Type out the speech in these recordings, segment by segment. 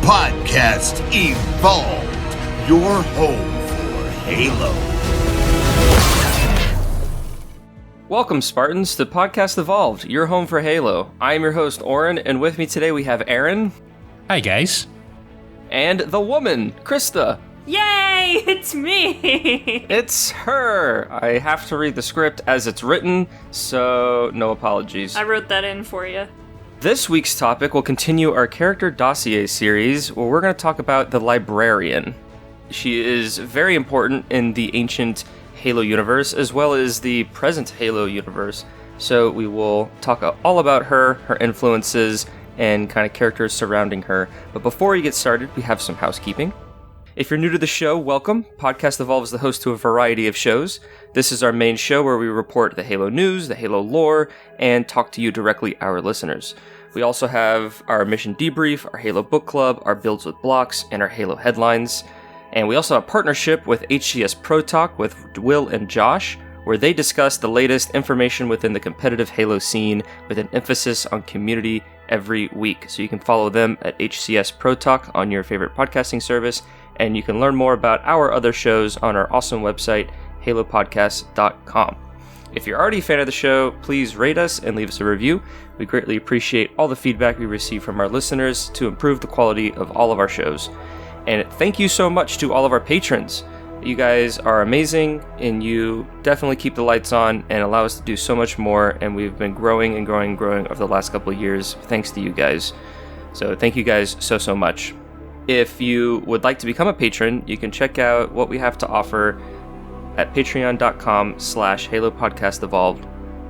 Podcast Evolved, your home for Halo. Welcome, Spartans, to Podcast Evolved, your home for Halo. I am your host, Oren, and with me today we have Aaron. Hi, guys. And the woman, Krista. Yay! It's me! It's her! I have to read the script as it's written, so no apologies. I wrote that in for you. This week's topic will continue our character Dossiers series, where we're going to talk about the Librarian. She is very important in the ancient Halo universe, as well as the present Halo universe, so we will talk all about her influences, and kind of characters surrounding her. But before we get started, we have some housekeeping. If you're new to the show, welcome. Podcast Evolve is the host to a variety of shows. This is our main show where we report the Halo news, the Halo lore, and talk to you directly, our listeners. We also have our mission debrief, our Halo book club, our builds with blocks, and our Halo headlines. And we also have a partnership with HCS Pro Talk with Will and Josh, where they discuss the latest information within the competitive Halo scene with an emphasis on community every week. So you can follow them at HCS Pro Talk on your favorite podcasting service, and you can learn more about our other shows on our awesome website, halopodcast.com. If you're already a fan of the show, please rate us and leave us a review. We greatly appreciate all the feedback we receive from our listeners to improve the quality of all of our shows. And thank you so much to all of our patrons. You guys are amazing, and you definitely keep the lights on and allow us to do so much more, and we've been growing and growing and growing over the last couple of years thanks to you guys. So thank you guys so much. If you would like to become a patron, you can check out what we have to offer at patreon.com/HaloPodcastEvolved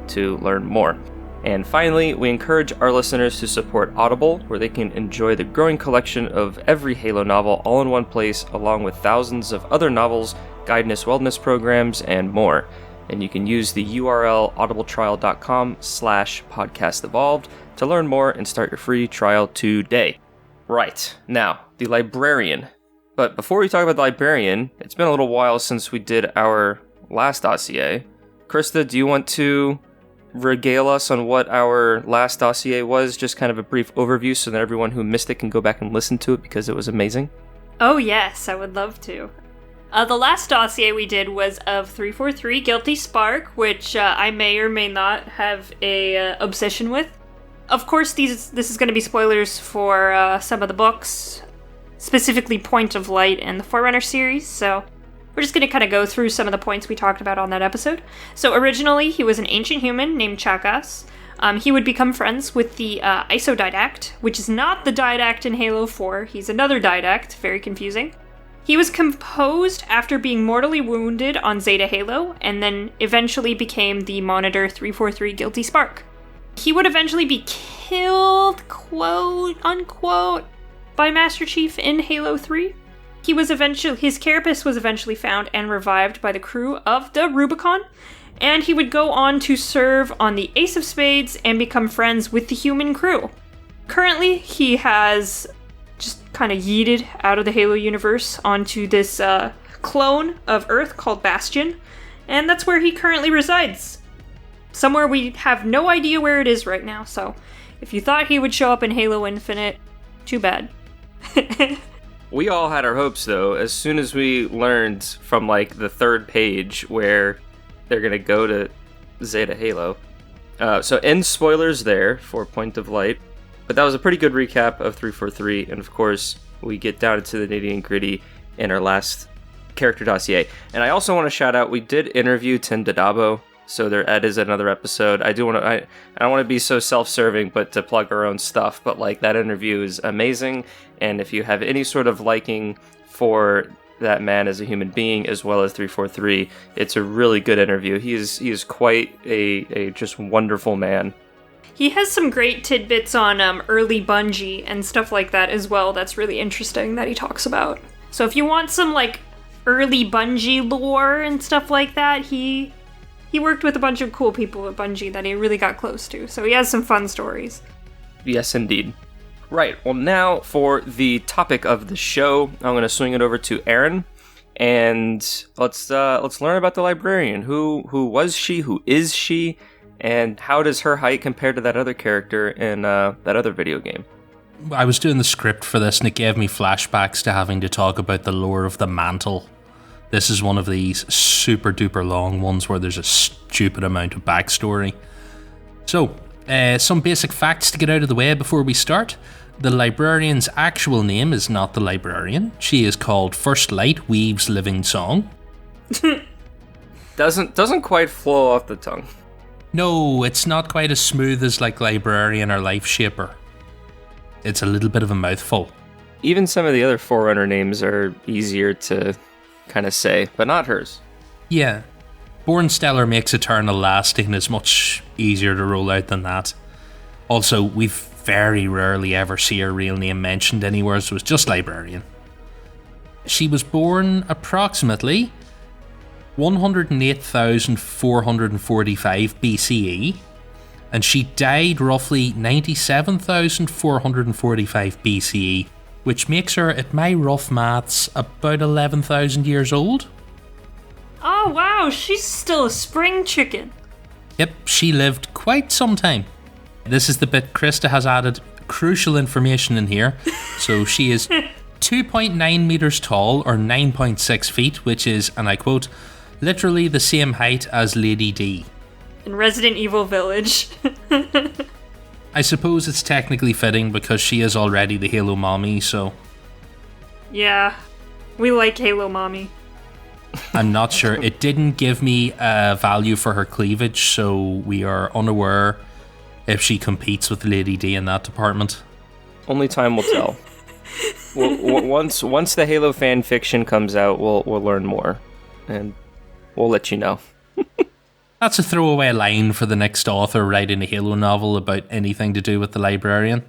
to learn more. And finally, we encourage our listeners to support Audible, where they can enjoy the growing collection of every Halo novel all in one place, along with thousands of other novels, guidance wellness programs, and more. And you can use the URL audibletrial.com/podcastevolved to learn more and start your free trial today. Right, now, the Librarian. But before we talk about the Librarian, it's been a little while since we did our last dossier. Krista, do you want to regale us on what our last dossier was? Just kind of a brief overview so that everyone who missed it can go back and listen to it because it was amazing. Oh yes, I would love to. The last dossier we did was of 343 Guilty Spark, which I may or may not have a obsession with. Of course, this is going to be spoilers for some of the books, specifically Point of Light and the Forerunner series, so we're just going to kind of go through some of the points we talked about on that episode. So originally, he was an ancient human named Chakas. He would become friends with the Didact, which is not the Didact in Halo 4. He's another Didact, very confusing. He was composed after being mortally wounded on Zeta Halo, and then eventually became the Monitor 343 Guilty Spark. He would eventually be killed, quote unquote, by Master Chief in Halo 3. His carapace was eventually found and revived by the crew of the Rubicon, and he would go on to serve on the Ace of Spades and become friends with the human crew. Currently, he has just kind of yeeted out of the Halo universe onto this clone of Earth called Bastion, and that's where he currently resides. Somewhere we have no idea where it is right now, so if you thought he would show up in Halo Infinite, too bad. We all had our hopes, though, as soon as we learned from, the third page where they're going to go to Zeta Halo. So end spoilers there for Point of Light. But that was a pretty good recap of 343, and of course, we get down into the nitty and gritty in our last character dossier. And I also want to shout out, we did interview Tim Didabo, so that is another episode. I don't want to be so self-serving, but to plug our own stuff. But that interview is amazing, and if you have any sort of liking for that man as a human being, as well as 343, it's a really good interview. He is quite a just wonderful man. He has some great tidbits on early Bungie and stuff like that as well. That's really interesting that he talks about. So if you want some early Bungie lore and stuff like that, he worked with a bunch of cool people at Bungie that he really got close to, so he has some fun stories. Yes, indeed. Right, well now for the topic of the show, I'm going to swing it over to Aaron, and let's learn about the Librarian. Who was she, who is she, and how does her height compare to that other character in that other video game? I was doing the script for this and it gave me flashbacks to having to talk about the lore of the mantle. This is one of these super duper long ones where there's a stupid amount of backstory. So, some basic facts to get out of the way before we start. The librarian's actual name is not the librarian. She is called First Light Weave's Living Song. Doesn't quite flow off the tongue. No, it's not quite as smooth as like Librarian or Life Shaper. It's a little bit of a mouthful. Even some of the other Forerunner names are easier to kind of say, but not hers. Yeah. Born Stellar makes Eternal Lasting is much easier to roll out than that. Also, we very rarely ever see her real name mentioned anywhere, so it's just Librarian. She was born approximately 108,445 BCE, and she died roughly 97,445 BCE, which makes her, at my rough maths, about 11,000 years old. Oh wow, she's still a spring chicken. Yep, she lived quite some time. This is the bit Krista has added crucial information in here. So she is 2.9 meters tall, or 9.6 feet, which is, and I quote, literally the same height as Lady D. In Resident Evil Village. I suppose it's technically fitting because she is already the Halo mommy, so... Yeah, we like Halo mommy. I'm not sure. It didn't give me a value for her cleavage, so we are unaware if she competes with Lady D in that department. Only time will tell. Once the Halo fan fiction comes out, we'll learn more, and we'll let you know. That's a throwaway line for the next author writing a Halo novel about anything to do with the Librarian.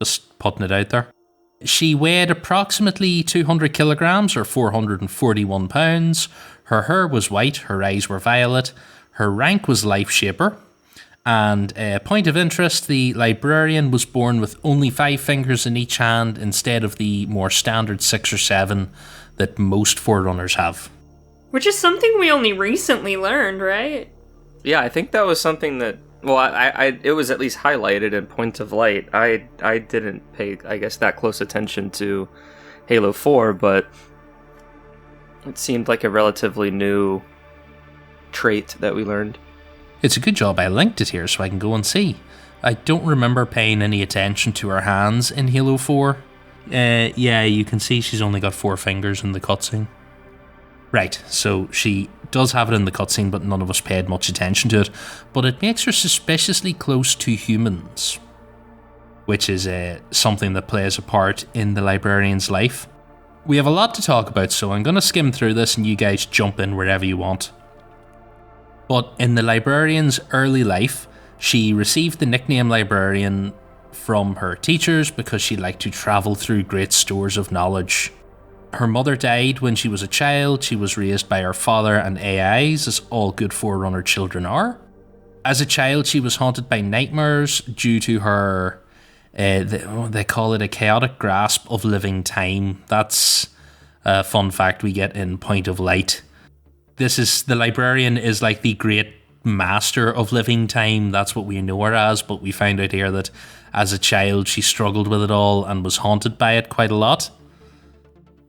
Just putting it out there. She weighed approximately 200 kilograms, or 441 pounds. Her hair was white, her eyes were violet. Her rank was Life Shaper. And a point of interest, the Librarian was born with only 5 fingers in each hand instead of the more standard 6 or 7 that most Forerunners have. Which is something we only recently learned, right? Yeah, I think that was something that, well, I it was at least highlighted in Point of Light. I didn't pay, I guess, that close attention to Halo 4, but it seemed like a relatively new trait that we learned. It's a good job I linked it here so I can go and see. I don't remember paying any attention to her hands in Halo 4. Yeah, you can see she's only got 4 fingers in the cutscene. Right, so she does have it in the cutscene, but none of us paid much attention to it. But it makes her suspiciously close to humans, which is something that plays a part in the Librarian's life. We have a lot to talk about, so I'm going to skim through this and you guys jump in wherever you want. But in the Librarian's early life, she received the nickname Librarian from her teachers because she liked to travel through great stores of knowledge. Her mother died when she was a child. She was raised by her father and AIs, as all good Forerunner children are. As a child, she was haunted by nightmares due to her, they call it a chaotic grasp of living time. That's a fun fact we get in Point of Light. The Librarian is like the great master of living time. That's what we know her as, but we find out here that as a child, she struggled with it all and was haunted by it quite a lot.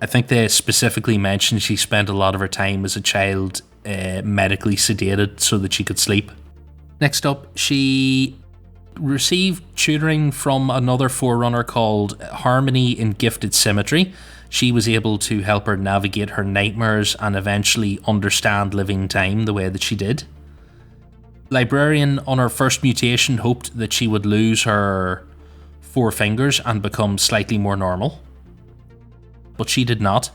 I think they specifically mentioned she spent a lot of her time as a child medically sedated so that she could sleep. Next up, she received tutoring from another Forerunner called Harmony in Gifted Symmetry. She was able to help her navigate her nightmares and eventually understand living time the way that she did. Librarian, on her first mutation, hoped that she would lose her 4 fingers and become slightly more normal. But she did not.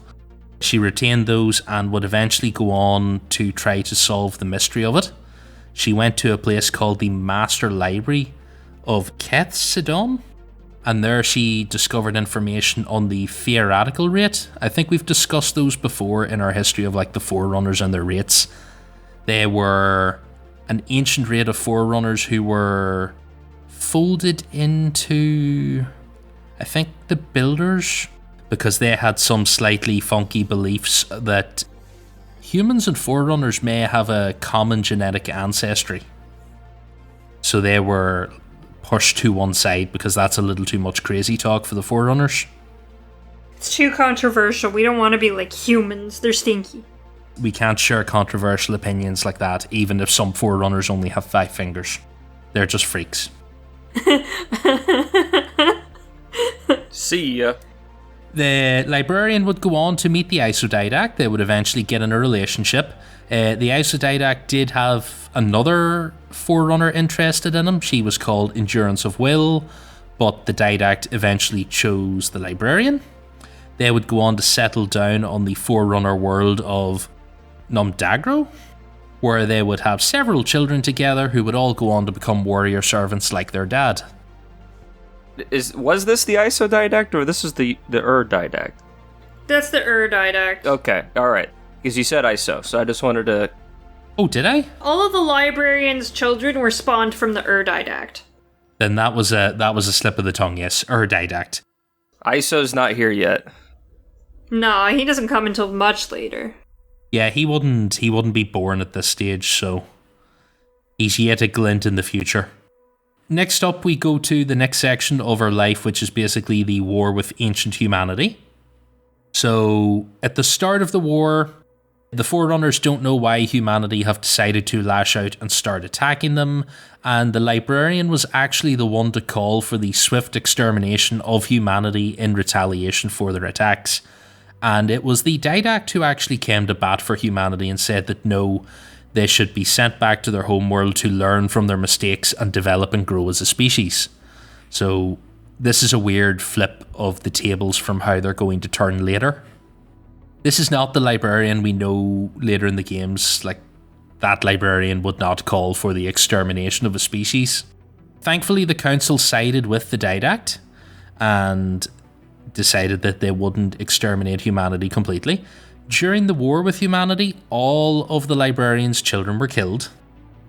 She retained those and would eventually go on to try to solve the mystery of it. She went to a place called the Master Library of Kethsidon, and there she discovered information on the Fear Radical rate. I think we've discussed those before in our history of like the Forerunners and their rates. They were an ancient rate of Forerunners who were folded into, I think, the Builders, because they had some slightly funky beliefs that humans and Forerunners may have a common genetic ancestry. So they were pushed to one side because that's a little too much crazy talk for the Forerunners. It's too controversial. We don't want to be like humans. They're stinky. We can't share controversial opinions like that, even if some Forerunners only have 5 fingers. They're just freaks. See ya. The Librarian would go on to meet the Isodidact. They would eventually get in a relationship. The Isodidact did have another Forerunner interested in him. She was called Endurance of Will, but the Didact eventually chose the Librarian. They would go on to settle down on the Forerunner world of Numdagro, where they would have several children together who would all go on to become warrior servants like their dad. Was this the Isodidact, or this is the Didact? That's the Didact. Okay, alright. Because you said ISO, so I just wanted to... Oh, did I? All of the Librarian's children were spawned from the Didact. Then that was a slip of the tongue, yes. Didact. ISO's not here yet. No, he doesn't come until much later. Yeah, he wouldn't be born at this stage, so he's yet a glint in the future. Next up, we go to the next section of our life, which is basically the war with ancient humanity. So, at the start of the war, the Forerunners don't know why humanity have decided to lash out and start attacking them, and the Librarian was actually the one to call for the swift extermination of humanity in retaliation for their attacks. And it was the Didact who actually came to bat for humanity and said that no, they should be sent back to their homeworld to learn from their mistakes and develop and grow as a species. So this is a weird flip of the tables from how they're going to turn later. This is not the Librarian we know later in the games. Like, that Librarian would not call for the extermination of a species. Thankfully, the Council sided with the Didact and decided that they wouldn't exterminate humanity completely. During the war with humanity, all of the Librarian's children were killed.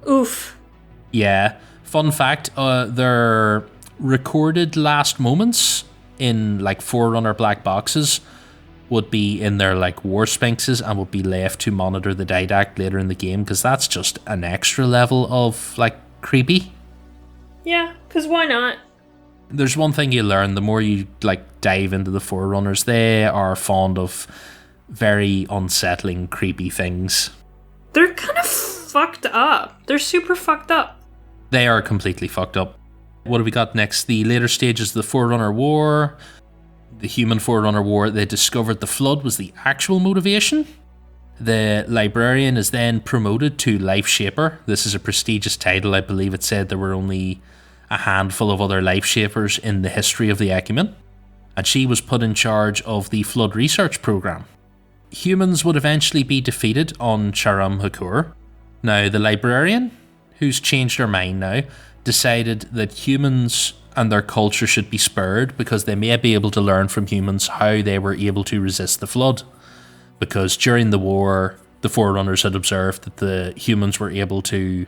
Oof. Yeah. Fun fact, their recorded last moments in like Forerunner black boxes would be in their like war sphinxes and would be left to monitor the Didact later in the game, because that's just an extra level of like creepy. Yeah, because why not? There's one thing you learn the more you like dive into the Forerunners. They are fond of very unsettling, creepy things. They're kind of fucked up. They're super fucked up. They are completely fucked up. What have we got next? The later stages of the Forerunner War. The Human Forerunner War, they discovered the Flood was the actual motivation. The Librarian is then promoted to Life Shaper. This is a prestigious title. I believe it said there were only a handful of other Life Shapers in the history of the Ecumen. And she was put in charge of the Flood Research Program. Humans would eventually be defeated on Charam Hakur. Now, the Librarian, who's changed her mind now, decided that humans and their culture should be spared because they may be able to learn from humans how they were able to resist the Flood. Because during the war, the Forerunners had observed that the humans were able to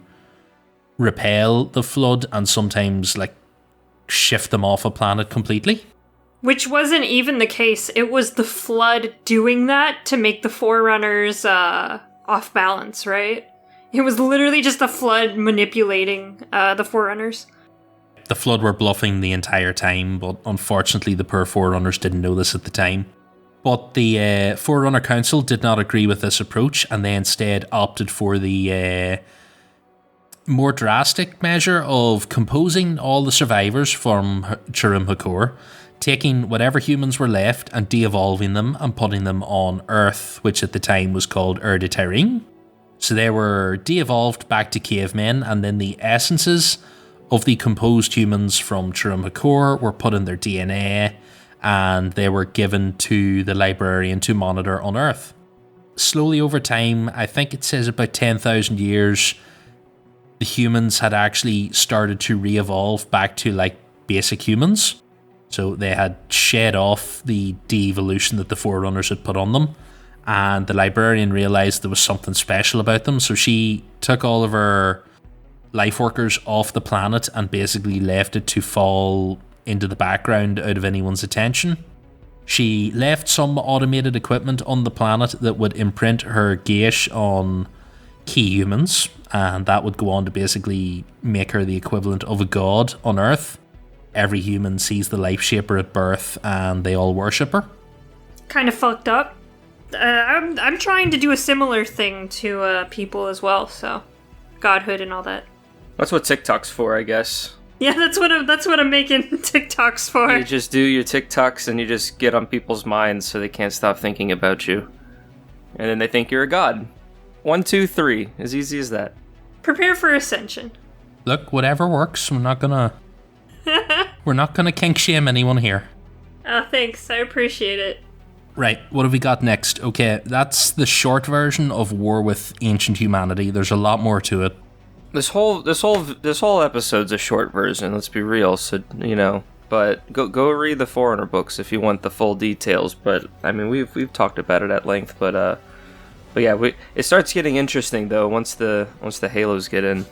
repel the Flood and sometimes like shift them off a planet completely. Which wasn't even the case. It was the Flood doing that to make the Forerunners off balance, right? It was literally just the Flood manipulating the Forerunners. The Flood were bluffing the entire time, but unfortunately the poor Forerunners didn't know this at the time. But the Forerunner Council did not agree with this approach, and they instead opted for the more drastic measure of composing all the survivors from Charam Hakur, taking whatever humans were left and de-evolving them and putting them on Earth, which at the time was called de Terring. So they were de-evolved back to cavemen, and then the essences of the composed humans from Charam Hakur were put in their DNA, and they were given to the Librarian to monitor on Earth. Slowly over time, I think it says about 10,000 years, the humans had actually started to re-evolve back to like basic humans. So they had shed off the de-evolution that the Forerunners had put on them, and the Librarian realised there was something special about them, so she took all of her life workers off the planet and basically left it to fall into the background out of anyone's attention. She left some automated equipment on the planet that would imprint her gauge on key humans, and that would go on to basically make her the equivalent of a god on Earth. Every human sees the Life Shaper at birth, and they all worship her. Kind of fucked up. I'm trying to do a similar thing to people as well, so godhood and all that. That's what TikTok's for, I guess. Yeah, that's what I'm making TikToks for. You just do your TikToks and you just get on people's minds so they can't stop thinking about you. And then they think you're a god. 1, 2, 3. As easy as that. Prepare for ascension. Look, whatever works. We're not gonna kink shame anyone here. Oh, thanks. I appreciate it. Right, what have we got next? Okay, that's the short version of War with Ancient Humanity. There's a lot more to it. This whole episode's a short version, let's be real, so, you know. But go read the Forerunner books if you want the full details. But, I mean, we've talked about it at length, but yeah, it starts getting interesting, though, once the Halos get in.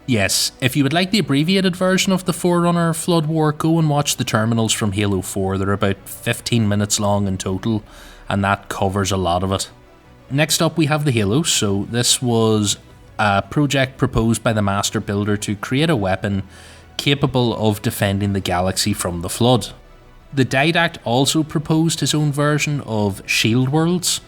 Yes, if you would like the abbreviated version of the Forerunner Flood War, go and watch the terminals from Halo 4. They're about 15 minutes long in total, and that covers a lot of it. Next up, we have the Halos. So this was a project proposed by the Master Builder to create a weapon capable of defending the galaxy from the Flood. The Didact also proposed his own version of Shield Worlds.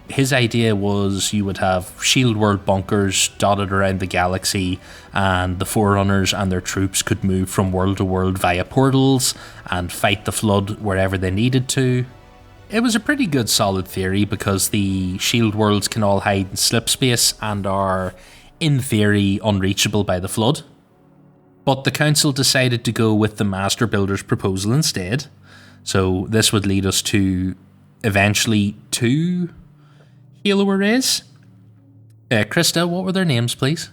His idea was you would have Shield World bunkers dotted around the galaxy, and the Forerunners and their troops could move from world to world via portals and fight the Flood wherever they needed to. It was a pretty good solid theory because the Shield Worlds can all hide in slip space and are, in theory, unreachable by the Flood. But the Council decided to go with the Master Builder's proposal instead. So this would lead us to, eventually, 2 Halo arrays. Krista, what were their names, please?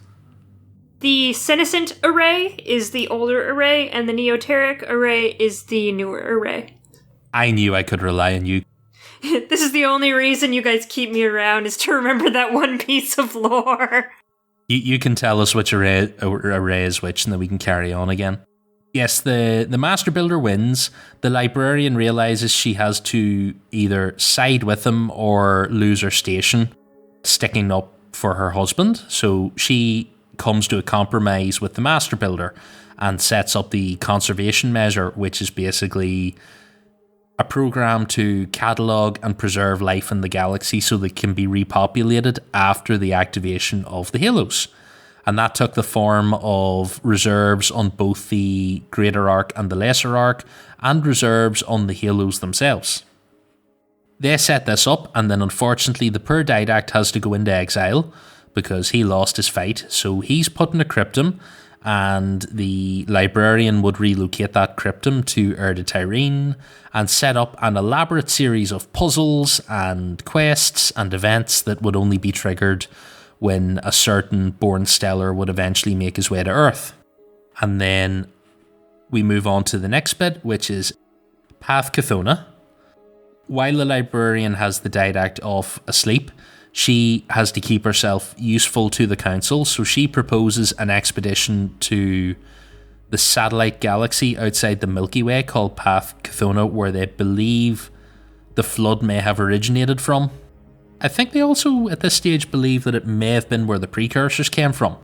The senescent array is the older array, and the neoteric array is the newer array. I knew I could rely on you. This is the only reason you guys keep me around, is to remember that one piece of lore. You can tell us which array is which, and then we can carry on again. Yes, the Master Builder wins. The Librarian realises she has to either side with him or lose her station, sticking up for her husband. So she comes to a compromise with the Master Builder and sets up the conservation measure, which is basically a program to catalogue and preserve life in the galaxy so that it can be repopulated after the activation of the Halos. And that took the form of reserves on both the Greater Arc and the Lesser Arc, and reserves on the Halos themselves. They set this up, and then unfortunately the poor Didact has to go into exile because he lost his fight, so he's put in a cryptum, and the Librarian would relocate that cryptum to Erda Tyrene and set up an elaborate series of puzzles and quests and events that would only be triggered when a certain Born Stellar would eventually make his way to Earth. And then we move on to the next bit, which is Path Chthona. While the Librarian has the Didact off asleep, she has to keep herself useful to the Council, so she proposes an expedition to the satellite galaxy outside the Milky Way called Path Chthona, where they believe the Flood may have originated from. I think they also, at this stage, believe that it may have been where the precursors came from.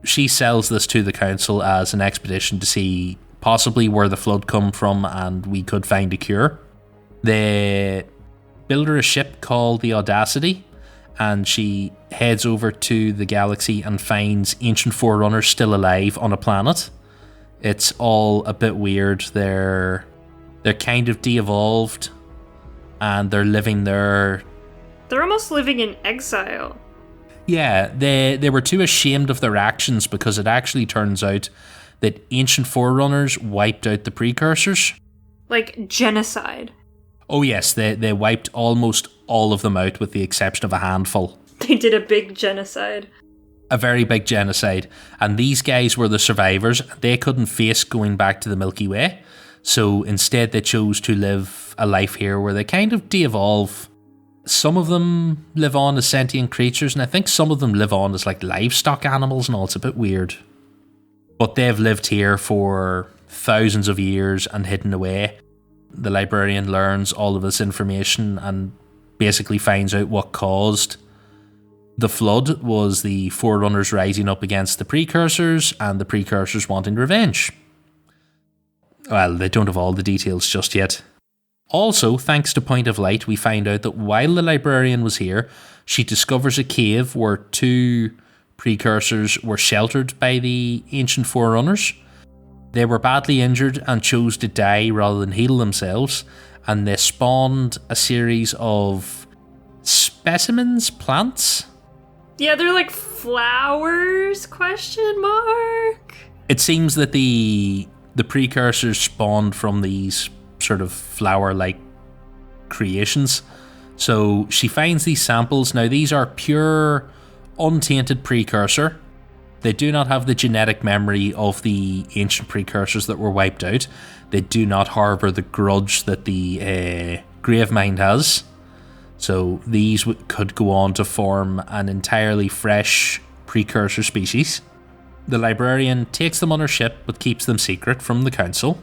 She sells this to the Council as an expedition to see possibly where the Flood come from and we could find a cure. They build her a ship called the Audacity, and she heads over to the galaxy and finds ancient Forerunners still alive on a planet. It's all a bit weird. They're kind of de-evolved, and they're living there. They're almost living in exile. Yeah, they were too ashamed of their actions because it actually turns out that ancient Forerunners wiped out the precursors. Like genocide. Oh yes, they wiped almost all of them out with the exception of a handful. They did a big genocide. A very big genocide. And these guys were the survivors. They couldn't face going back to the Milky Way. So instead they chose to live a life here where they kind of de-evolve. Some of them live on as sentient creatures, and I think some of them live on as like livestock animals and all. It's a bit weird. But they've lived here for thousands of years and hidden away. The Librarian learns all of this information and basically finds out what caused The flood was the Forerunners rising up against the Precursors and the Precursors wanting revenge. Well, they don't have all the details just yet. Also, thanks to Point of Light, we find out that while the Librarian was here, she discovers a cave where 2 Precursors were sheltered by the ancient Forerunners. They were badly injured and chose to die rather than heal themselves, and they spawned a series of specimens, plants? Yeah, they're like flowers, question mark? It seems that the Precursors spawned from these sort of flower-like creations. So she finds these samples. Now these are pure, untainted Precursor. They do not have the genetic memory of the ancient Precursors that were wiped out. They do not harbour the grudge that the Gravemind has. So these could go on to form an entirely fresh Precursor species. The Librarian takes them on her ship but keeps them secret from the Council.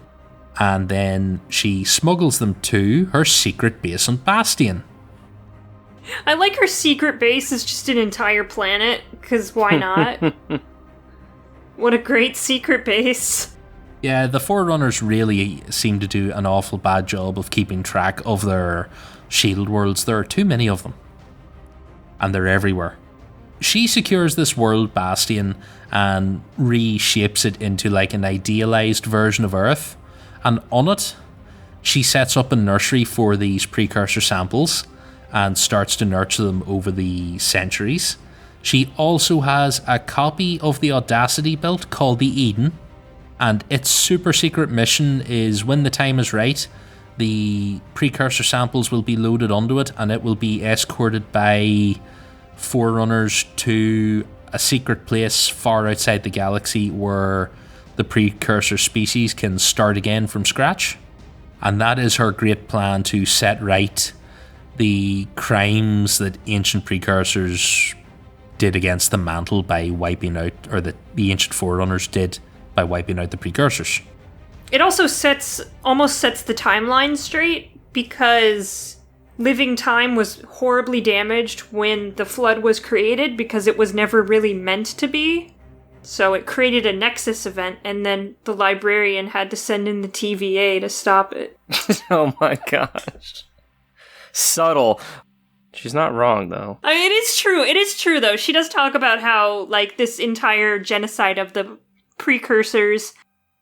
And then she smuggles them to her secret base on Bastion. I like her secret base is just an entire planet, because why not? What a great secret base. Yeah, the Forerunners really seem to do an awful bad job of keeping track of their shield worlds. There are too many of them. And they're everywhere. She secures this world, Bastion, and reshapes it into like an idealized version of Earth. And on it, she sets up a nursery for these Precursor samples and starts to nurture them over the centuries. She also has a copy of the Audacity belt called the Eden, and its super secret mission is when the time is right, the Precursor samples will be loaded onto it and it will be escorted by Forerunners to a secret place far outside the galaxy where the Precursor species can start again from scratch. And that is her great plan to set right the crimes that ancient Precursors did against the Mantle by wiping out, or that the ancient Forerunners did by wiping out the Precursors. It also almost sets the timeline straight, because living time was horribly damaged when the flood was created because it was never really meant to be. So it created a Nexus event, and then the Librarian had to send in the TVA to stop it. Oh my gosh. Subtle. She's not wrong, though. I mean, it is true. It is true, though. She does talk about how, like, this entire genocide of the Precursors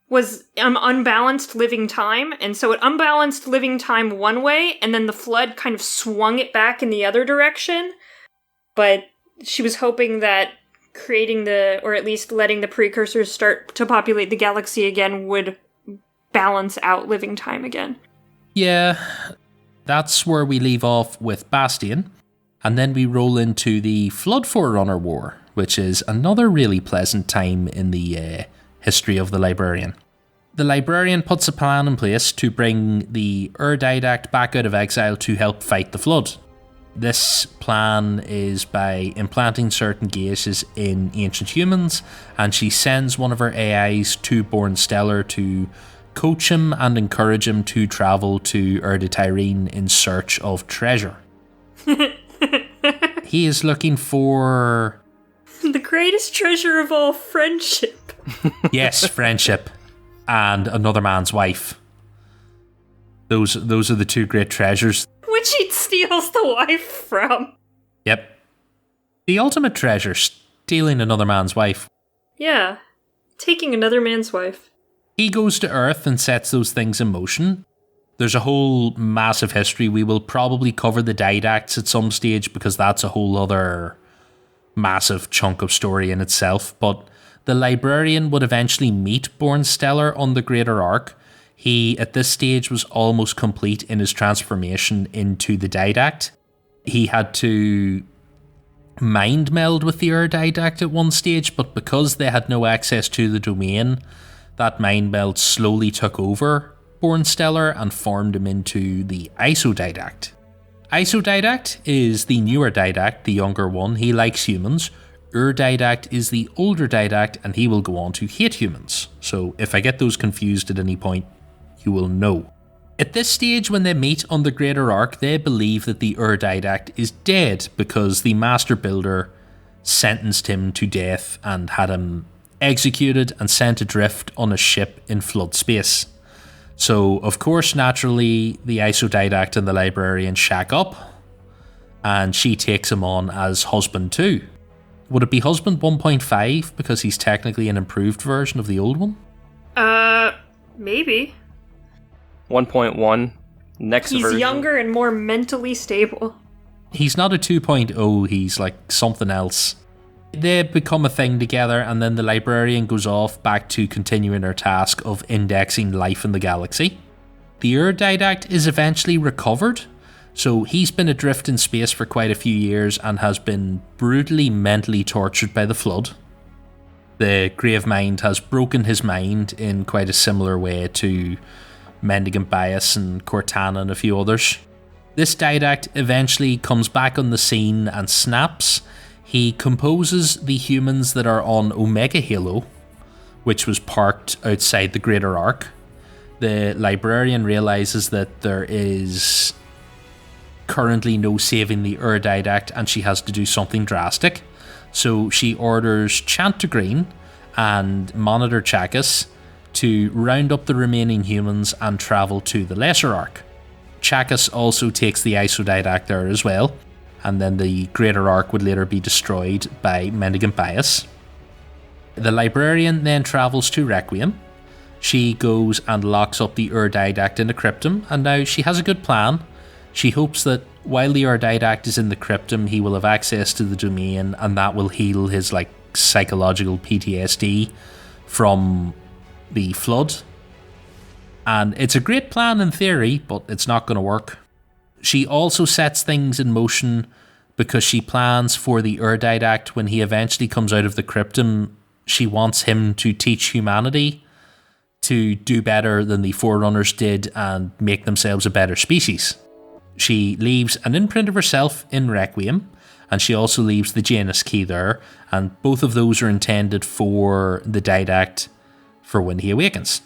was unbalanced living time, and so it unbalanced living time one way, and then the flood kind of swung it back in the other direction. But she was hoping that creating or at least letting the Precursors start to populate the galaxy again would balance out living time again. Yeah, that's where we leave off with Bastion, and then we roll into the Flood Forerunner War, which is another really pleasant time in the history of the Librarian. The Librarian puts a plan in place to bring the Didact back out of exile to help fight the Flood. This plan is by implanting certain gases in ancient humans, and she sends one of her AIs to Born Stellar to coach him and encourage him to travel to Tyrene in search of treasure. He is looking for... the greatest treasure of all, friendship. Yes, friendship. And another man's wife. Those are the two great treasures. Which he steals the wife from. Yep. The ultimate treasure, stealing another man's wife. Yeah. Taking another man's wife. He goes to Earth and sets those things in motion. There's a whole massive history. We will probably cover the Didacts at some stage because that's a whole other massive chunk of story in itself. But the Librarian would eventually meet Born Stellar on the Greater Arc. He, at this stage, was almost complete in his transformation into the Didact. He had to mind meld with the Didact at one stage, but because they had no access to the domain, that mind meld slowly took over Born Stellar and formed him into the Isodidact. Isodidact is the newer Didact, the younger one. He likes humans. Didact is the older Didact, and he will go on to hate humans. So if I get those confused at any point, you will know. At this stage, when they meet on the Greater Arc, they believe that the Didact is dead because the Master Builder sentenced him to death and had him executed and sent adrift on a ship in flood space. So, of course, naturally, the Isodidact and the Librarian shack up, and she takes him on as husband 2. Would it be husband 1.5 because he's technically an improved version of the old one? Maybe. 1.1. Next He's version. younger and more mentally stable. He's not a 2.0, he's like something else. They become a thing together, and then the Librarian goes off back to continuing her task of indexing life in the galaxy. The Didact is eventually recovered, so he's been adrift in space for quite a few years and has been brutally mentally tortured by the Flood. The Grave Mind has broken his mind in quite a similar way to Mendicant Bias and Cortana and a few others. This Didact eventually comes back on the scene and snaps. He composes the humans that are on Omega Halo, which was parked outside the Greater Arc. The Librarian realizes that there is currently no saving the Didact and she has to do something drastic. So she orders Chantagreen and Monitor Chakras to round up the remaining humans and travel to the Lesser Arc. Chakras also takes the Isodidact there as well, and then the Greater Arc would later be destroyed by Mendicant Bias. The Librarian then travels to Requiem. She goes and locks up the Didact in the Cryptum, and now she has a good plan. She hopes that while the Didact is in the Cryptum, he will have access to the domain, and that will heal his psychological PTSD from the Flood. And it's a great plan in theory, but it's not going to work. She also sets things in motion because she plans for the Didact when he eventually comes out of the Cryptum. She wants him to teach humanity to do better than the Forerunners did and make themselves a better species. She leaves an imprint of herself in Requiem, and she also leaves the Janus key there, and both of those are intended for the Didact for when he awakens.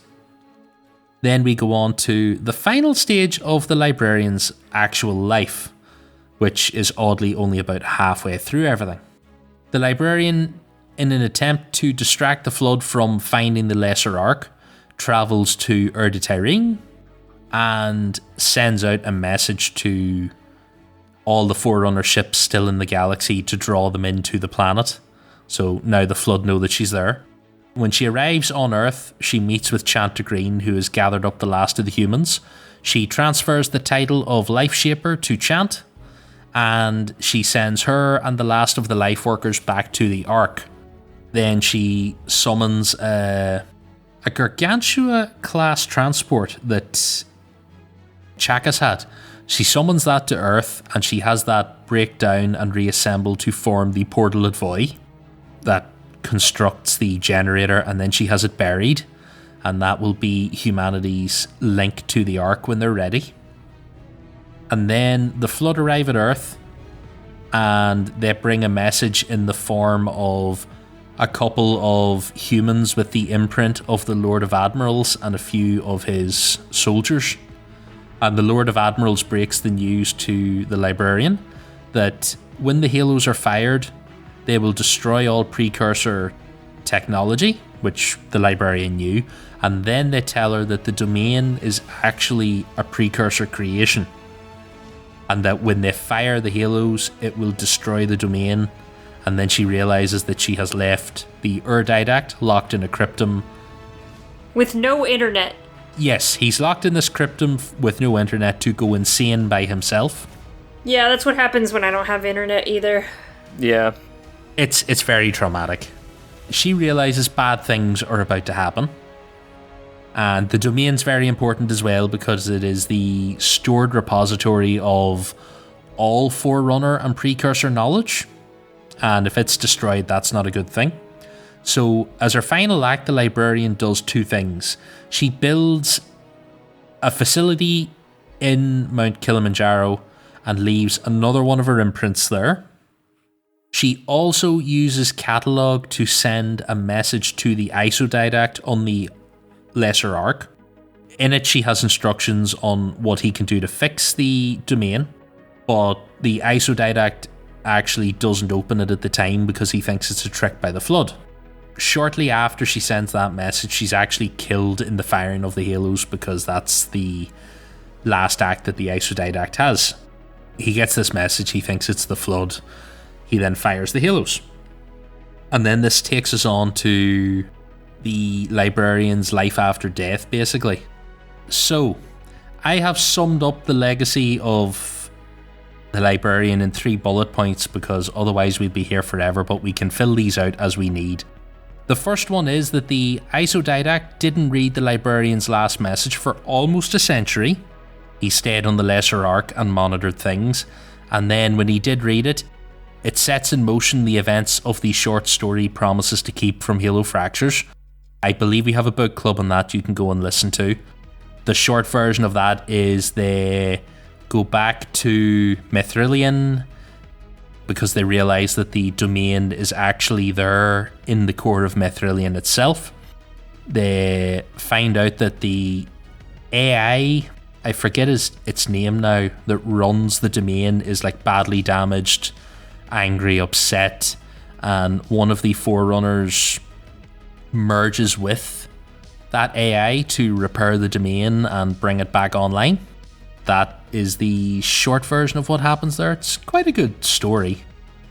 Then we go on to the final stage of the Librarian's actual life, which is oddly only about halfway through everything. The Librarian, in an attempt to distract the Flood from finding the Lesser Arc, travels to Tyrene and sends out a message to all the Forerunner ships still in the galaxy to draw them into the planet. So now the Flood know that she's there. When she arrives on Earth, she meets with Chantagreen, who has gathered up the last of the humans. She transfers the title of Life Shaper to Chant, and she sends her and the last of the life workers back to the Ark. Then she summons a Gargantua class transport that Chakras had. She summons that to Earth, and she has that break down and reassemble to form the portal at Voy that constructs the generator, and then she has it buried, and that will be humanity's link to the Ark when they're ready. And then the Flood arrive at Earth, and they bring a message in the form of a couple of humans with the imprint of the Lord of Admirals and a few of his soldiers. And the Lord of Admirals breaks the news to the Librarian that when the Halos are fired, they will destroy all precursor technology, which the Librarian knew, and then they tell her that the domain is actually a precursor creation, and that when they fire the Halos, it will destroy the domain. And then she realizes that she has left the Didact locked in a Cryptum. With no internet. Yes, he's locked in this Cryptum with no internet to go insane by himself. Yeah, that's what happens when I don't have internet either. Yeah. It's very traumatic. She realizes bad things are about to happen. And the domain's very important as well because it is the stored repository of all Forerunner and precursor knowledge. And if it's destroyed, that's not a good thing. So as her final act, the Librarian does two things. She builds a facility in Mount Kilimanjaro and leaves another one of her imprints there. She also uses Catalog to send a message to the Isodidact on the Lesser Arc. In it, she has instructions on what he can do to fix the domain, but the Isodidact actually doesn't open it at the time because he thinks it's a trick by the Flood. Shortly after she sends that message, she's actually killed in the firing of the halos because that's the last act that the Isodidact has. He gets this message, he thinks it's the Flood, he then fires the halos. And then this takes us on to the Librarian's life after death, basically. So, I have summed up the legacy of the Librarian in 3 bullet points because otherwise we'd be here forever, but we can fill these out as we need. The first one is that the Isodidact didn't read the Librarian's last message for almost a century. He stayed on the Lesser Ark and monitored things, and then when he did read it, it sets in motion the events of the short story Promises to Keep from Halo Fractures. I believe we have a book club on that you can go and listen to. The short version of that is they go back to Mithrilian because they realise that the domain is actually there in the core of Mithrilian itself. They find out that the AI, I forget its name now, that runs the domain is like badly damaged, angry, upset, and one of the Forerunners merges with that AI to repair the domain and bring it back online. That is the short version of what happens there. It's quite a good story.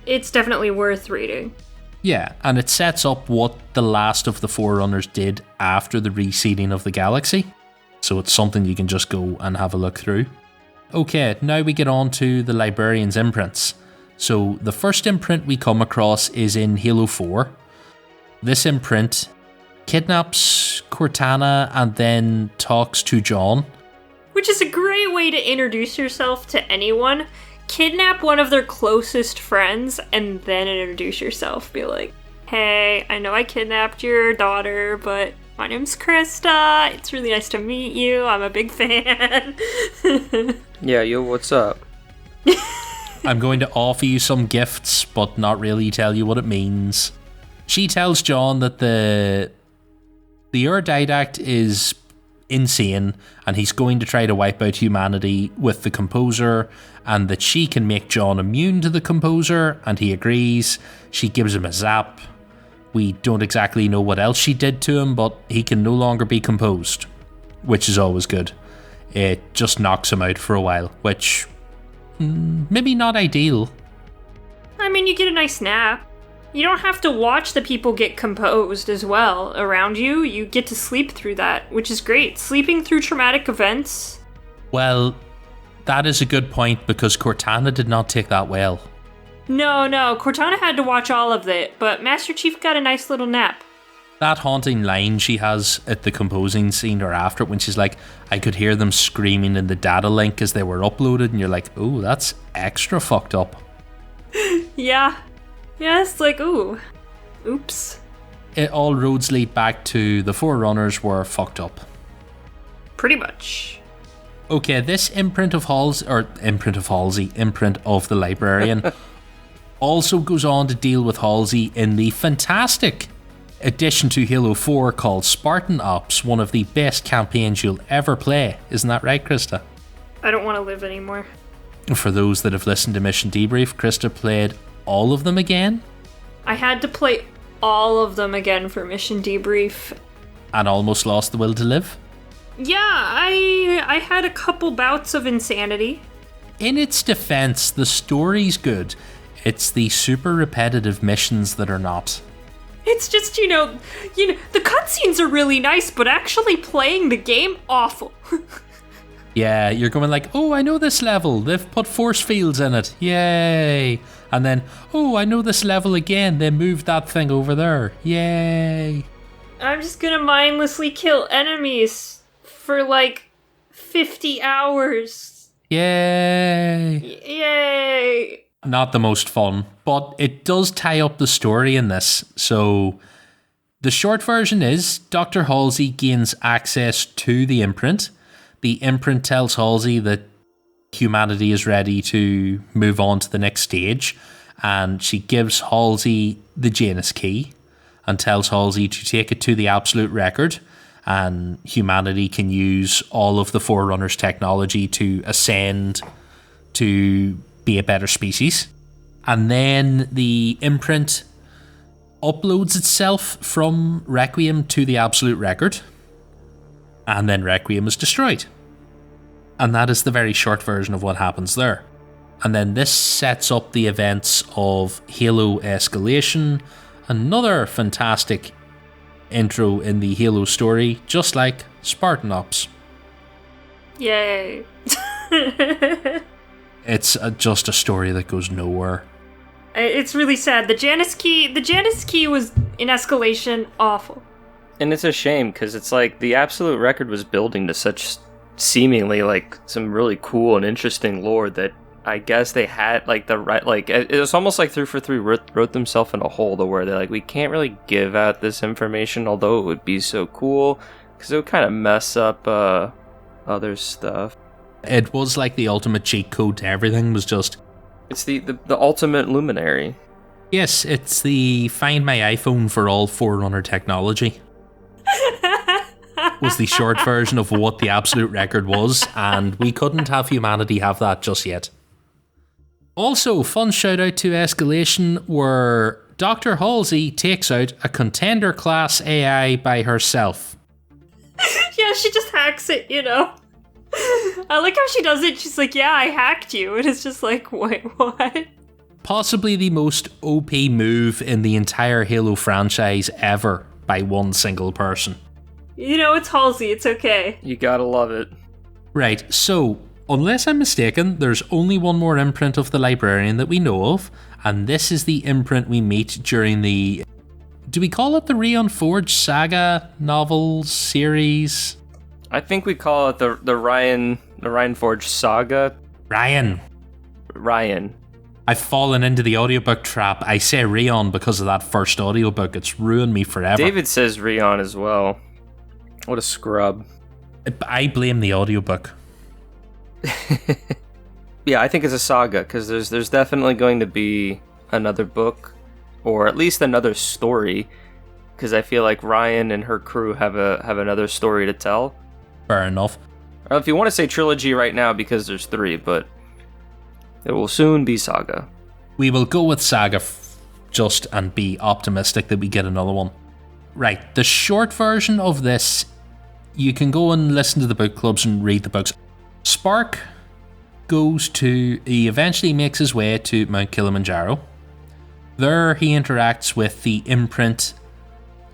It's definitely worth reading. Yeah, and it sets up what the last of the Forerunners did after the reseeding of the galaxy. So it's something you can just go and have a look through. Okay, now we get on to the Librarian's imprints. So the first imprint we come across is in Halo 4. This imprint kidnaps Cortana and then talks to John. Which is a great way to introduce yourself to anyone. Kidnap one of their closest friends and then introduce yourself. Be like, hey, I know I kidnapped your daughter, but my name's Krista. It's really nice to meet you. I'm a big fan. Yeah, yo, what's up? I'm going to offer you some gifts, but not really tell you what it means. She tells John that the Didact is insane and he's going to try to wipe out humanity with the Composer, and that she can make John immune to the Composer, and he agrees. She gives him a zap. We don't exactly know what else she did to him, but he can no longer be composed, which is always good. It just knocks him out for a while, which maybe not ideal. I mean, you get a nice nap. You don't have to watch the people get composed as well around you. You get to sleep through that, which is great. Sleeping through traumatic events. Well, that is a good point because Cortana did not take that well. No, Cortana had to watch all of it, but Master Chief got a nice little nap. That haunting line she has at the composing scene or after it when she's like, I could hear them screaming in the data link as they were uploaded, and you're like, oh, that's extra fucked up. Yeah, it's like, ooh, oops. It all roads lead back to the Forerunners were fucked up. Pretty much. Okay, this imprint of the Librarian also goes on to deal with Halsey in the fantastic addition to Halo 4 called Spartan Ops, one of the best campaigns you'll ever play. Isn't that right, Krista? I don't want to live anymore. For those that have listened to Mission Debrief, Krista played all of them again. I had to play all of them again for Mission Debrief. And almost lost the will to live. Yeah, I had a couple bouts of insanity. In its defense, the story's good. It's the super repetitive missions that are not. It's just, you know, the cutscenes are really nice, but actually playing the game, awful. Yeah, you're going like, oh, I know this level. They've put force fields in it. Yay. And then, oh, I know this level again. They moved that thing over there. Yay. I'm just gonna mindlessly kill enemies for like 50 hours. Yay. Yay. Not the most fun, but it does tie up the story in this. So the short version is Dr. Halsey gains access to the imprint. The imprint tells Halsey that humanity is ready to move on to the next stage, and she gives Halsey the Janus key and tells Halsey to take it to the Absolute Record, and humanity can use all of the Forerunners' technology to ascend to be a better species. And then the imprint uploads itself from Requiem to the Absolute Record, and then Requiem is destroyed. And that is the very short version of what happens there. And then this sets up the events of Halo Escalation, another fantastic intro in the Halo story, just like Spartan Ops. Yay. It's just a story that goes nowhere. It's really sad. The Janus key was in Escalation awful. And it's a shame, because it's like the Absolute Record was building to such seemingly like some really cool and interesting lore that I guess they had like the right, like it was almost like 343 wrote themselves in a hole to where they're like, we can't really give out this information, although it would be so cool, because it would kind of mess up other stuff. It was like the ultimate cheat code to everything. Was just, it's the ultimate luminary. Yes, it's the Find My iPhone for all Forerunner technology. Was the short version of what the Absolute Record was, and we couldn't have humanity have that just yet. Also, fun shout out to Escalation, where Dr. Halsey takes out a contender class AI by herself. Yeah, she just hacks it, you know. I like how she does it. She's like, yeah, I hacked you. And it's just like, wait, what? Possibly the most OP move in the entire Halo franchise ever by one single person. You know, it's Halsey. It's okay. You gotta love it. Right, so, unless I'm mistaken, there's only one more imprint of the Librarian that we know of, and this is the imprint we meet during the... Do we call it the Rion Forge saga novel series? I think we call it the Ryan Forge saga. Ryan. I've fallen into the audiobook trap. I say Rion because of that first audiobook. It's ruined me forever. David says Rion as well. What a scrub. I blame the audiobook. Yeah, I think it's a saga, because there's definitely going to be another book, or at least another story, because I feel like Ryan and her crew have another story to tell. Fair enough. Or if you want to say trilogy right now, because there's 3, but it will soon be saga. We will go with saga just and be optimistic that we get another one. Right, the short version of this, you can go and listen to the book clubs and read the books. Spark he eventually makes his way to Mount Kilimanjaro. There he interacts with the imprint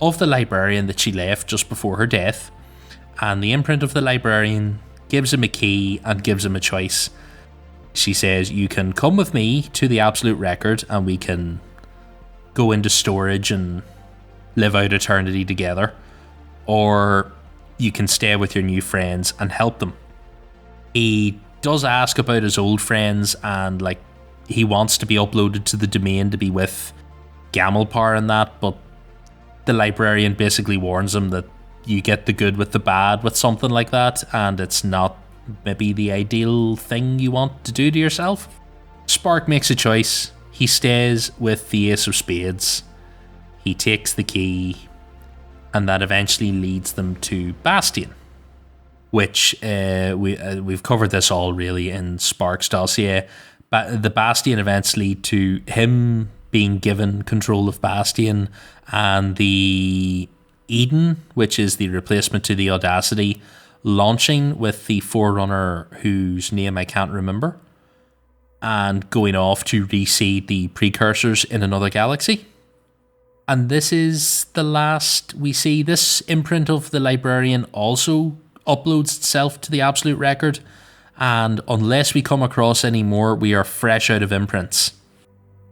of the Librarian that she left just before her death, and the imprint of the Librarian gives him a key and gives him a choice. She says, you can come with me to the Absolute Record and we can go into storage and live out eternity together, or you can stay with your new friends and help them. He does ask about his old friends, and like he wants to be uploaded to the domain to be with Gamelpar and that, but the Librarian basically warns him that you get the good with the bad with something like that, and it's not maybe the ideal thing you want to do to yourself. Spark makes a choice. He stays with the Ace of Spades. He takes the key, and that eventually leads them to Bastion, which we've covered this all really in Spark's dossier. But the Bastion events lead to him being given control of Bastion, and the Eden, which is the replacement to the Audacity, launching with the Forerunner, whose name I can't remember, and going off to reseed the precursors in another galaxy. And this is the last we see. This imprint of the Librarian also uploads itself to the Absolute Record, and unless we come across any more, we are fresh out of imprints.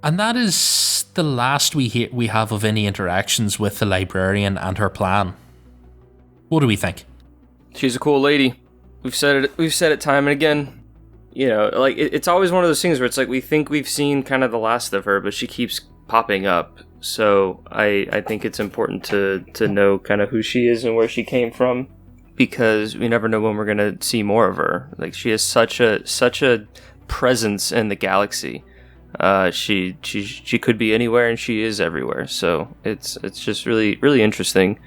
And that is the last we have of any interactions with the Librarian and her plan. What do we think? She's a cool lady. We've said it time and again. You know, like it's always one of those things where it's like we think we've seen kind of the last of her, but she keeps popping up. So I think it's important to know kind of who she is and where she came from, because we never know when we're gonna see more of her. Like, she has such a presence in the galaxy. She could be anywhere, and she is everywhere. So it's just really, really interesting,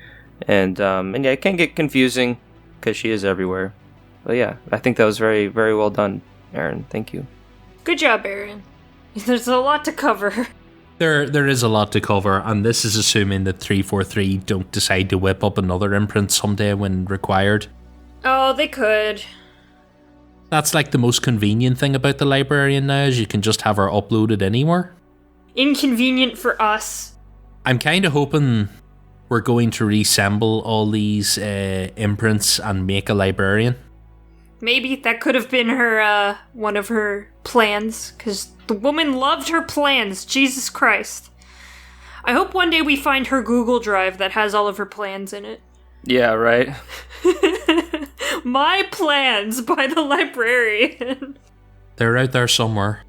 and yeah, it can get confusing because she is everywhere. But yeah, I think that was very, very well done, Aaron. Thank you. Good job, Aaron. There's a lot to cover. There is a lot to cover, and this is assuming that 343 don't decide to whip up another imprint someday when required. Oh, they could. That's like the most convenient thing about the Librarian now, is you can just have her uploaded anywhere. Inconvenient for us. I'm kind of hoping we're going to reassemble all these imprints and make a Librarian. Maybe that could have been her, one of her plans, because the woman loved her plans, Jesus Christ. I hope one day we find her Google Drive that has all of her plans in it. Yeah, right. My plans by the Librarian. They're out there somewhere.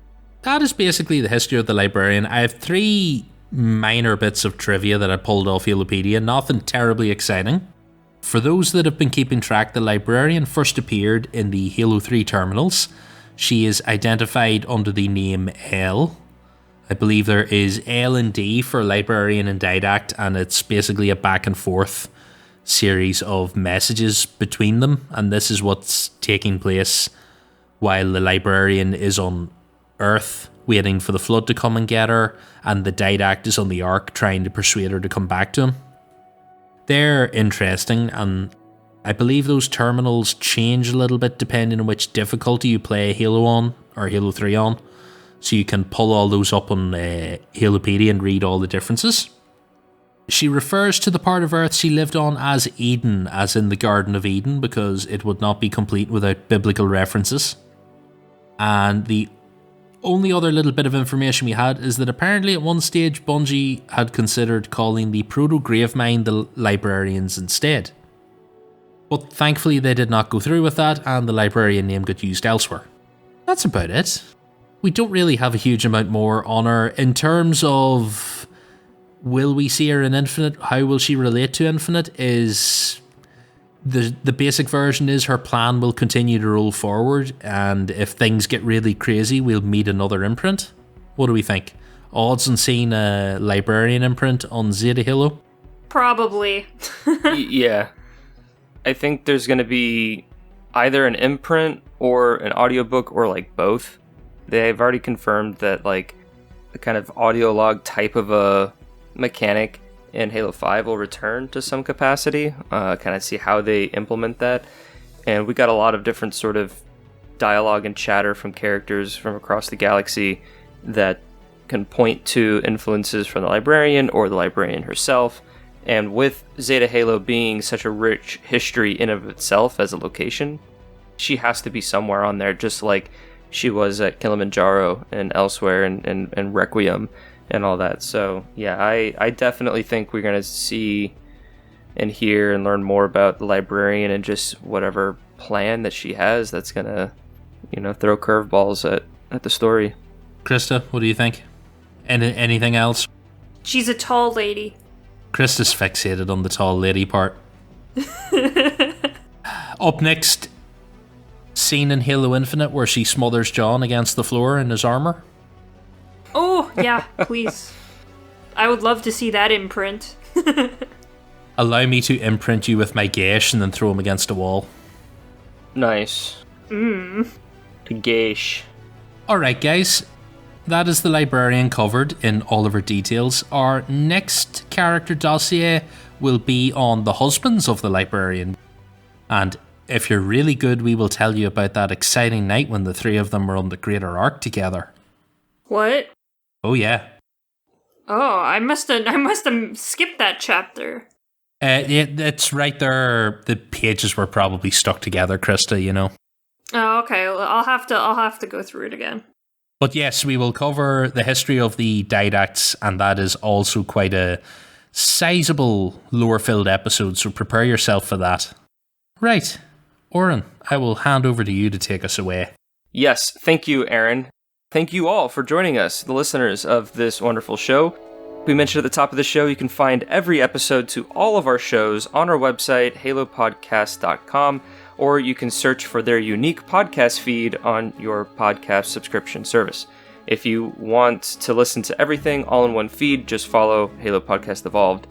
That is basically the history of the Librarian. I have 3 minor bits of trivia that I pulled off Halopedia, nothing terribly exciting. For those that have been keeping track, the Librarian first appeared in the Halo 3 terminals. She is identified under the name L. I believe there is L and D for Librarian and Didact, and it's basically a back and forth series of messages between them, and this is what's taking place while the Librarian is on Earth waiting for the Flood to come and get her, and the Didact is on the Ark trying to persuade her to come back to him. They're interesting, and I believe those terminals change a little bit depending on which difficulty you play Halo on, or Halo 3 on, so you can pull all those up on Halopedia and read all the differences. She refers to the part of Earth she lived on as Eden, as in the Garden of Eden, because it would not be complete without biblical references. And the only other little bit of information we had is that apparently at one stage Bungie had considered calling the Proto-Gravemind the Librarians instead. But thankfully they did not go through with that, and the Librarian name got used elsewhere. That's about it. We don't really have a huge amount more on her. In terms of will we see her in Infinite, how will she relate to Infinite, is the basic version is her plan will continue to roll forward, and if things get really crazy, we'll meet another imprint. What do we think? Odds on seeing a Librarian imprint on Zeta Halo? Probably. Yeah. I think there's going to be either an imprint or an audiobook or like both. They've already confirmed that like the kind of audio log type of a mechanic in Halo 5 will return to some capacity. Kind of see how they implement that. And we got a lot of different sort of dialogue and chatter from characters from across the galaxy that can point to influences from the Librarian or the Librarian herself. And with Zeta Halo being such a rich history in of itself as a location, she has to be somewhere on there, just like she was at Kilimanjaro and elsewhere and Requiem and all that. So yeah, I definitely think we're going to see and hear and learn more about the Librarian and just whatever plan that she has that's going to, throw curveballs at the story. Krista, what do you think? Anything else? She's a tall lady. Krista's fixated on the tall lady part. Up next, scene in Halo Infinite where she smothers John against the floor in his armor. Oh, yeah, please. I would love to see that imprint. Allow me to imprint you with my gash and then throw him against a wall. Nice. To gash. Alright, guys. That is the Librarian covered in all of her details. Our next character dossier will be on the husbands of the Librarian. And if you're really good, we will tell you about that exciting night when the 3 of them were on the Greater Ark together. What? Oh, yeah. Oh, I must have skipped that chapter. It's right there. The pages were probably stuck together, Krista, Oh, okay. Well, I'll have to go through it again. But yes, we will cover the history of the Didacts, and that is also quite a sizable lore-filled episode, so prepare yourself for that. Right, Oren, I will hand over to you to take us away. Yes, thank you, Aaron. Thank you all for joining us, the listeners of this wonderful show. We mentioned at the top of the show, you can find every episode to all of our shows on our website, halopodcast.com, or you can search for their unique podcast feed on your podcast subscription service. If you want to listen to everything all in one feed, just follow Halo Podcast Evolved,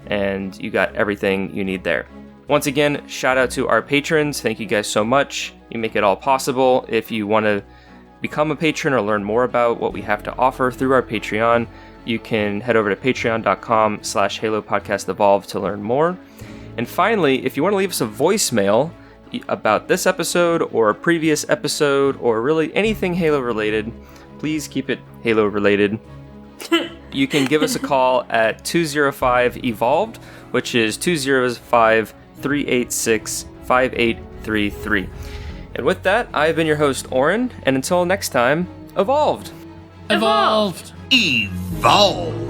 and you got everything you need there. Once again, shout out to our patrons. Thank you guys so much. You make it all possible. If you want to become a patron or learn more about what we have to offer through our Patreon, you can head over to patreon.com/Halo Podcast Evolve to learn more. And finally, if you want to leave us a voicemail about this episode or a previous episode or really anything Halo related, please keep it Halo related. You can give us a call at 205-EVOLVED, which is 205-386-5833. And with that, I've been your host, Oren, and until next time, Evolved! Evolved! Evolved!